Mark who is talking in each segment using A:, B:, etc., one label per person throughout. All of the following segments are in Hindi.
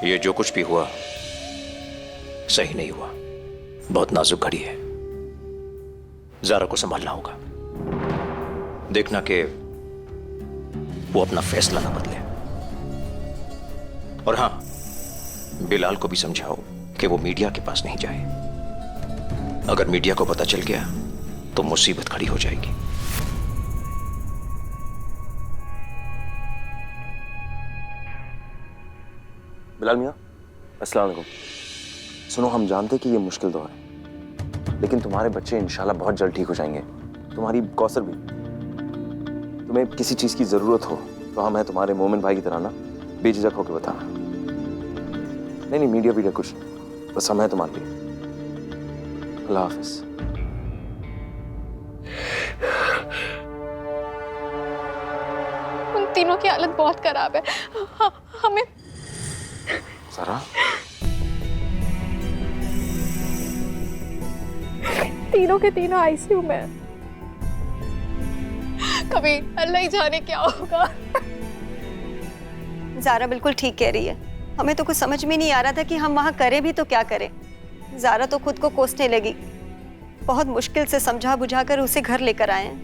A: ये जो कुछ भी हुआ सही नहीं हुआ। बहुत नाजुक घड़ी है, ज़ारा को संभालना होगा। देखना कि वो अपना फैसला ना बदले। और हां, बिलाल को भी समझाओ कि वो मीडिया के पास नहीं जाए। अगर मीडिया को पता चल गया तो मुसीबत खड़ी हो जाएगी।
B: बिलाल मियां, अस्सलाम वालेकुम। सुनो, हम जानते कि ये मुश्किल दौर है, लेकिन तुम्हारे बच्चे इंशाल्लाह बहुत जल्द ठीक हो जाएंगे। तुम्हारी कौसर भी। तुम्हें किसी चीज की जरूरत हो तो हम हैं तुम्हारे मोमिन भाई की तरह ना, बेझिझक होकर बताना। नहीं, मीडिया कुछ नहीं, बस हम हैं तुम्हारे लिए। अल्लाह हाफिज।
C: उन तीनों की हालत बहुत खराब है। हमें
B: ज़ारा,
C: तीनों के तीनों आईसीयू में। कभी अल्लाह ही जाने क्या होगा।
D: ज़ारा बिल्कुल ठीक कह रही है। हमें तो कुछ समझ में नहीं आ रहा था कि हम वहाँ करें भी तो क्या करें। ज़ारा तो खुद को कोसने लगी। बहुत मुश्किल से समझा बुझा कर उसे घर लेकर आए हैं।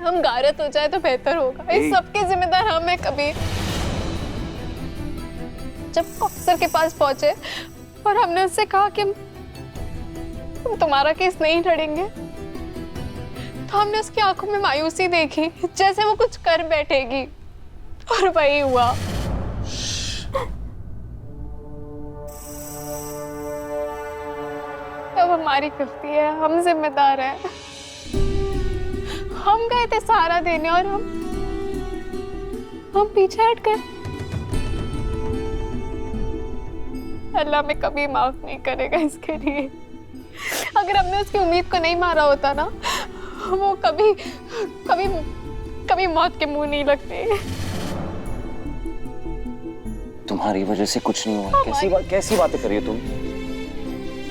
C: हम गारत हो जाए तो बेहतर होगा। इस सबके जिम्मेदार हम हैं। कभी जब कौसर के पास पहुंचे और हमने उससे कहा कि हम तुम्हारा केस नहीं लड़ेंगे, तो हमने उसकी आंखों में मायूसी देखी, जैसे वो कुछ कर बैठेगी। और वही हुआ। अब हमारी गलती है, हम जिम्मेदार हैं। हम गए थे सहारा देने और हम पीछे हट गए। अल्लाह में कभी माफ नहीं करेगा इसके लिए। अगर हमने उसकी उम्मीद को नहीं मारा होता ना, वो कभी कभी कभी मौत के मुंह नहीं लगते।
B: तुम्हारी वजह से कुछ नहीं हुआ। कैसी बातें कर रही हो तुम?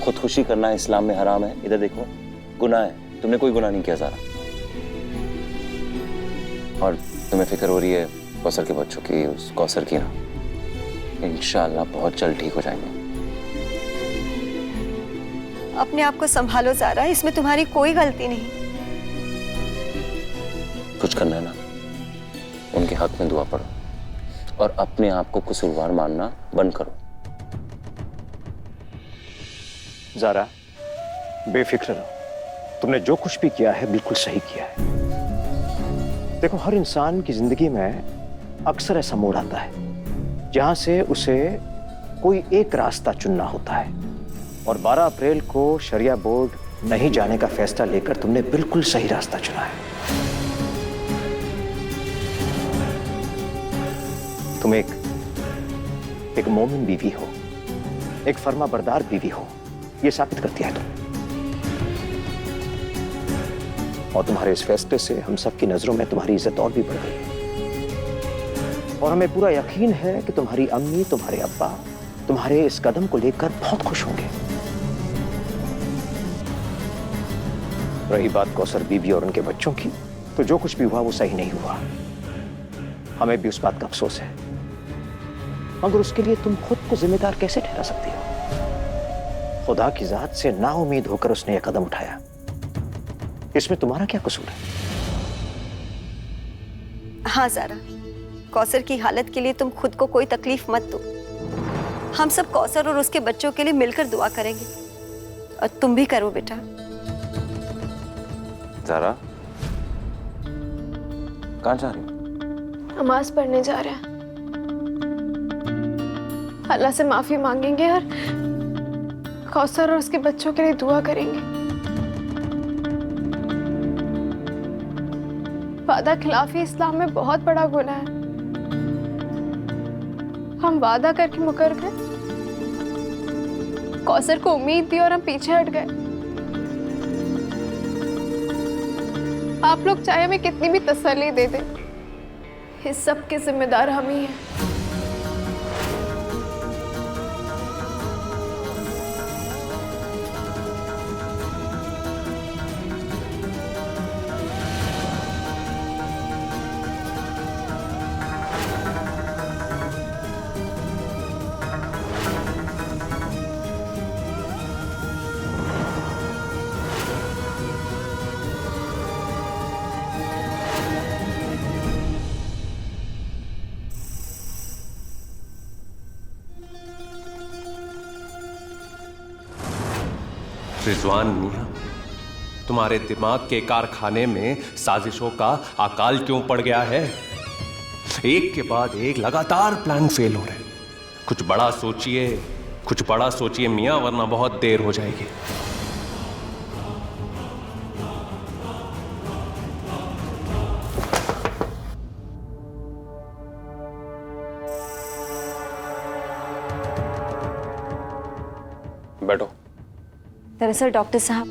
B: खुदकुशी करना इस्लाम में हराम है। इधर देखो, गुनाह है। तुमने कोई गुनाह नहीं किया ज़ारा। और तुम्हें फिक्र हो रही है कौसर के बच्चों की, उस कौसर की ना। इंशाअल्लाह बहुत जल्द ठीक हो जाएंगे।
D: अपने आप को संभालो ज़ारा, इसमें तुम्हारी कोई गलती नहीं।
B: कुछ करना है ना, उनके हक में दुआ पढ़ो और अपने आप को कसूरवार मानना बंद करो।
A: ज़ारा, बेफिक्र रहो। तुमने जो कुछ भी किया है बिल्कुल सही किया है। देखो, हर इंसान की जिंदगी में अक्सर ऐसा मोड़ आता है जहां से उसे कोई एक रास्ता चुनना होता है। और 12 अप्रैल को शरिया बोर्ड नहीं जाने का फैसला लेकर तुमने बिल्कुल सही रास्ता चुना है। तुम एक मोमिन बीवी हो, एक फर्माबरदार बीवी हो, यह साबित करती है तुम। और तुम्हारे इस फैसले से हम सबकी नजरों में तुम्हारी इज्जत और भी बढ़ गई है। और हमें पूरा यकीन है कि तुम्हारी अम्मी, तुम्हारे अब्बा तुम्हारे इस कदम को लेकर बहुत खुश होंगे। रही बात कौसर बीबी और उनके बच्चों की, तो जो कुछ भी हुआ वो सही नहीं हुआ। हमें भी उस बात का अफसोस है, मगर उसके लिए तुम खुद को जिम्मेदार कैसे ठहरा सकती हो? खुदा की जात से नाउम्मीद होकर उसने यह कदम उठाया, इसमें तुम्हारा क्या कसूर है?
D: हाँ ज़ारा, कौसर की हालत के लिए तुम खुद को कोई तकलीफ मत दो। हम सब कौसर और उसके बच्चों के लिए मिलकर दुआ करेंगे। और तुम भी करो बेटा।
B: ज़ारा, कहाँ जा रही हो?
C: नमाज पढ़ने जा रहे हैं। अल्लाह से माफी मांगेंगे और कौसर और उसके बच्चों के लिए दुआ करेंगे। वादा खिलाफी इस्लाम में बहुत बड़ा गुनाह है। हम वादा करके मुकर गए, कौसर को उम्मीद दी और हम पीछे हट गए। आप लोग चाहे हमें कितनी भी तसल्ली दे दें, इस सब के जिम्मेदार हम ही हैं।
E: रिजवान मियां, तुम्हारे दिमाग के कारखाने में साजिशों का अकाल क्यों पड़ गया है? एक के बाद एक लगातार प्लान फेल हो रहे हैं। कुछ बड़ा सोचिए मियां, वरना बहुत देर हो जाएगी। बैठो।
D: दरअसल डॉक्टर साहब,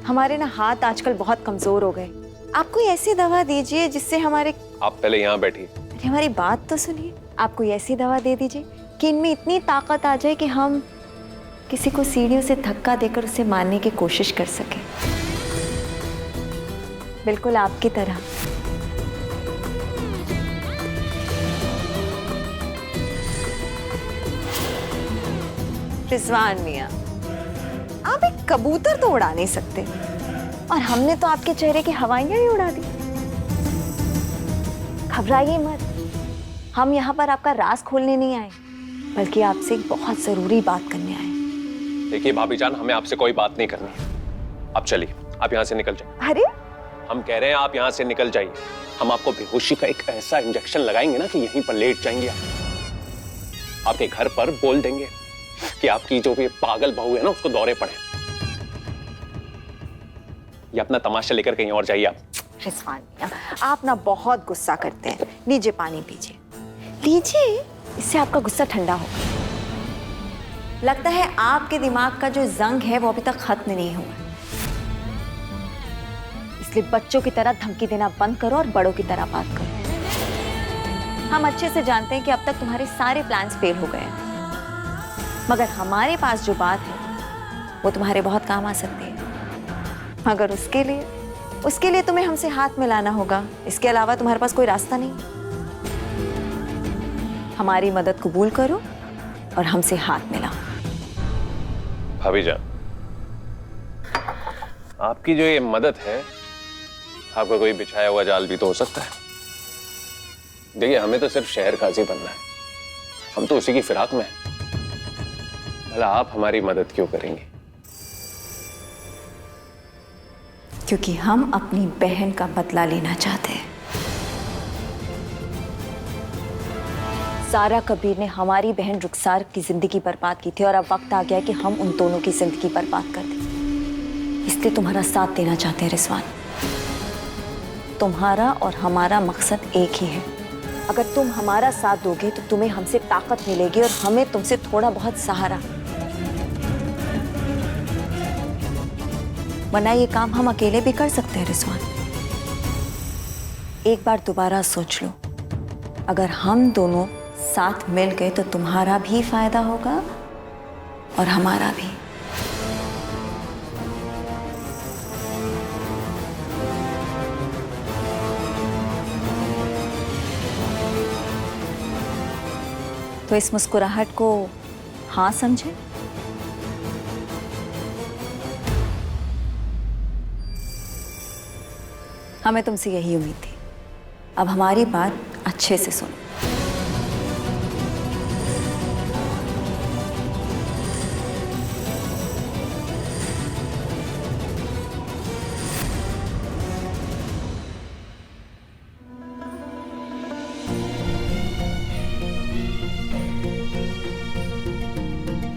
D: हमारे ना हाथ आजकल बहुत कमजोर हो गए। आप कोई ऐसी दवा दीजिए जिससे हमारे...
E: आप पहले यहाँ बैठिए।
D: अरे हमारी बात तो सुनिए। आप कोई ऐसी दवा दे दीजिए कि इनमें इतनी ताकत आ जाए कि हम किसी को सीढ़ियों से धक्का देकर उसे मारने की कोशिश कर सके, बिल्कुल आपकी तरह। रिजवान मियां, आप एक कबूतर तो उड़ा नहीं सकते, और हमने तो आपके चेहरे की हवाइयां ही उड़ा दी। घबराइए मत, हम यहाँ पर आपका राज खोलने नहीं आए, बल्कि आपसे एक बहुत जरूरी बात करने आए।
E: देखिए भाभी जान, हमें आपसे कोई बात नहीं करनी है। आप चलिए, आप यहाँ से निकल जाइए।
D: अरे
E: हम कह रहे हैं आप यहाँ से निकल जाइए। हम आपको बेहोशी का एक ऐसा इंजेक्शन लगाएंगे ना कि यहीं पर लेट जाएंगे आप। आपके घर पर बोल देंगे कि आपकी जो भी पागल बहू है ना, उसको दौरे पड़े। ये अपना तमाशा लेकर कहीं और जाइए आप।
D: रिजवान मियां, आप ना बहुत गुस्सा करते हैं। लीजिए पानी पीजिए, लीजिए, इससे आपका गुस्सा ठंडा होगा। लगता है आपके दिमाग का जो जंग है वो अभी तक खत्म नहीं हुआ, इसलिए बच्चों की तरह धमकी देना बंद करो और बड़ों की तरह बात करो। हम अच्छे से जानते हैं कि अब तक तुम्हारे सारे प्लान्स फेल हो गए हैं, मगर हमारे पास जो बात है वो तुम्हारे बहुत काम आ सकती है। मगर उसके लिए तुम्हें हमसे हाथ मिलाना होगा। इसके अलावा तुम्हारे पास कोई रास्ता नहीं। हमारी मदद कबूल करो और हमसे हाथ मिलाओ।
E: भाभी जान, आपकी जो ये मदद है, आपका कोई बिछाया हुआ जाल भी तो हो सकता है। देखिए, हमें तो सिर्फ शहर काजी बनना है, हम तो उसी की फिराक में हैं। भला आप हमारी मदद क्यों करेंगे?
D: क्योंकि हम अपनी बहन का बदला लेना चाहते हैं। सारा कबीर ने हमारी बहन रुखसार की जिंदगी बर्बाद की थी, और अब वक्त आ गया है कि हम उन दोनों की जिंदगी बर्बाद कर दें। इसलिए तुम्हारा साथ देना चाहते हैं रिजवान। तुम्हारा और हमारा मकसद एक ही है। अगर तुम हमारा साथ दोगे तो तुम्हें हमसे ताकत मिलेगी और हमें तुमसे थोड़ा बहुत सहारा। वरना ये काम हम अकेले भी कर सकते हैं रिजवान। एक बार दोबारा सोच लो, अगर हम दोनों साथ मिल गए तो तुम्हारा भी फायदा होगा और हमारा भी। तो इस मुस्कुराहट को हाँ समझे। हमें तुमसे यही उम्मीद थी। अब हमारी बात अच्छे से सुनो।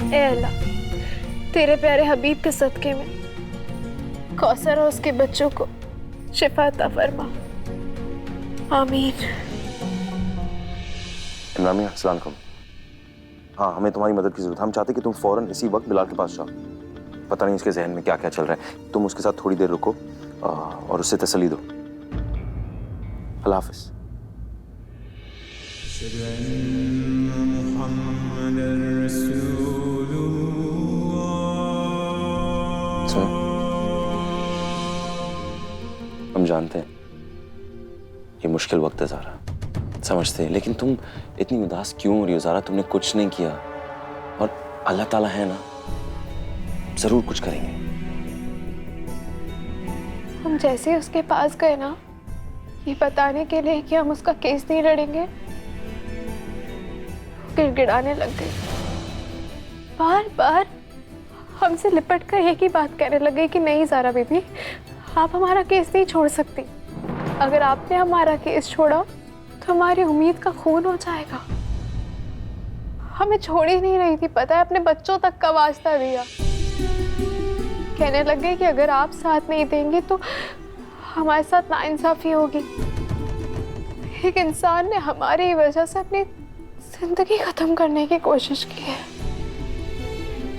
C: ए अल्लाह, तेरे प्यारे हबीब के सदके में कौसर और उसके बच्चों को शिफा अता फरमा। आमीन।
B: इमरान मियां, अस्सलाम वालेकुम। हाँ, हमें तुम्हारी मदद की जरूरत है। हम चाहते कि तुम फौरन इसी वक्त बिलाल के पास जाओ। पता नहीं उसके जहन में क्या क्या चल रहा है। तुम उसके साथ थोड़ी देर रुको और उससे तसल्ली दो। अल्लाह हाफिज। हम जानते हैं ये मुश्किल वक्त है ज़ारा, समझते हैं, लेकिन तुम इतनी उदास क्यों हो रही हो ज़ारा? तुमने कुछ नहीं किया और अल्लाह ताला है ना, जरूर कुछ करेंगे।
C: हम जैसे ही उसके पास गए ना, ये बताने के लिए कि हम उसका केस नहीं लड़ेंगे, गिड़गिड़ाने लग गई। बार बार हमसे लिपट कर एक ही बात कहने लगे कि नहीं ज़ारा बीबी, आप हमारा केस नहीं छोड़ सकती। अगर आपने हमारा केस छोड़ा तो हमारी उम्मीद का खून हो जाएगा। हमें छोड़ ही नहीं रही थी, पता है, अपने बच्चों तक का वास्ता दिया। कहने लगे कि अगर आप साथ नहीं देंगे तो हमारे साथ नाइंसाफी होगी। एक इंसान ने हमारी वजह से अपनी जिंदगी खत्म करने की कोशिश की है।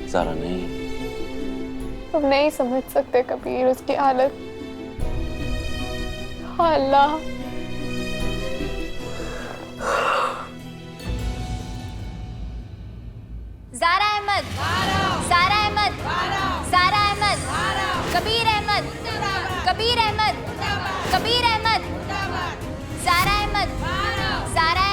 B: ज़ारा नहीं,
C: तुम नहीं समझ सकते कबीर उसकी हालत। हाँ अल्लाह,
D: ज़ारा अहमद, सारा अहमद, सारा अहमद, कबीर अहमद, कबीर अहमद, कबीर अहमद, ज़ारा अहमद, ज़ारा